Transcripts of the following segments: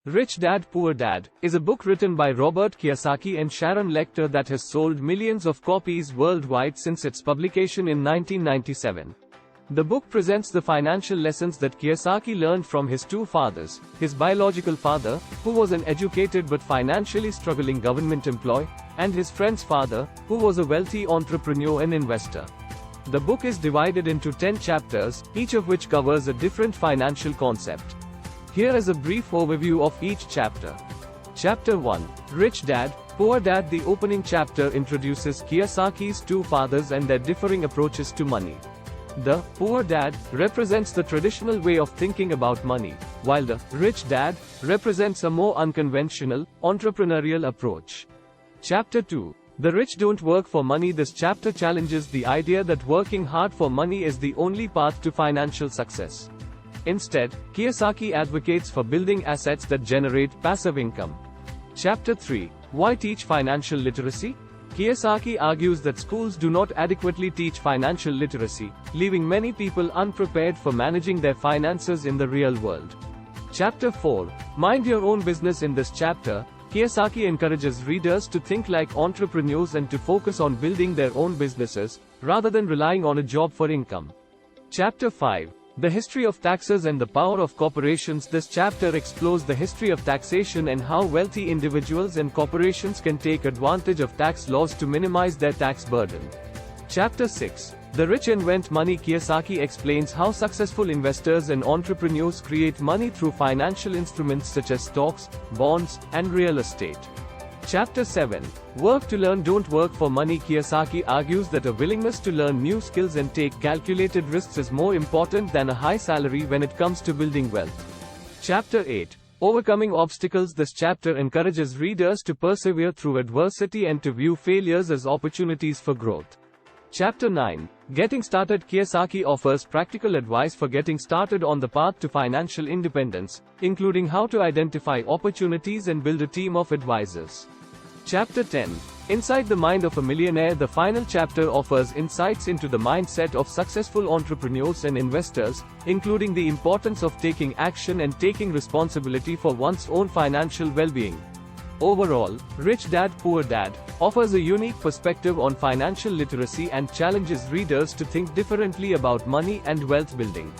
Rich Dad, Poor Dad is a book written by Robert Kiyosaki and Sharon Lechter that has sold millions of copies worldwide since its publication in 1997. The book presents the financial lessons that Kiyosaki learned from his two fathers, his biological father, who was an educated but financially struggling government employee, and his friend's father, who was a wealthy entrepreneur and investor. The book is divided into 10 chapters, each of which covers a different financial concept. Here is a brief overview of each chapter. Chapter 1. Rich Dad, Poor Dad. The opening chapter introduces Kiyosaki's two fathers and their differing approaches to money. The Poor Dad represents the traditional way of thinking about money, while the Rich Dad represents a more unconventional, entrepreneurial approach. Chapter 2. The rich don't work for money. This chapter challenges the idea that working hard for money is the only path to financial success. Instead, Kiyosaki advocates for building assets that generate passive income. Chapter 3. Why teach financial literacy? Kiyosaki argues that schools do not adequately teach financial literacy, leaving many people unprepared for managing their finances in the real world. Chapter 4. Mind your own business. In this chapter, Kiyosaki encourages readers to think like entrepreneurs and to focus on building their own businesses, rather than relying on a job for income. Chapter 5. The history of taxes and the power of corporations. This chapter explores the history of taxation and how wealthy individuals and corporations can take advantage of tax laws to minimize their tax burden. Chapter 6. The rich invent money. Kiyosaki explains how successful investors and entrepreneurs create money through financial instruments such as stocks, bonds, and real estate. Chapter 7. Work to learn, don't work for money. Kiyosaki argues that a willingness to learn new skills and take calculated risks is more important than a high salary when it comes to building wealth. Chapter 8. Overcoming obstacles. This chapter encourages readers to persevere through adversity and to view failures as opportunities for growth. Chapter 9. Getting started. Kiyosaki offers practical advice for getting started on the path to financial independence, including how to identify opportunities and build a team of advisors. Chapter 10. Inside the Mind of a Millionaire. The final chapter offers insights into the mindset of successful entrepreneurs and investors, including the importance of taking action and taking responsibility for one's own financial well-being. Overall, Rich Dad, Poor Dad offers a unique perspective on financial literacy and challenges readers to think differently about money and wealth building.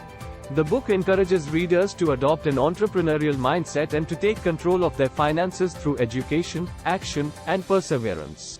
The book encourages readers to adopt an entrepreneurial mindset and to take control of their finances through education, action, and perseverance.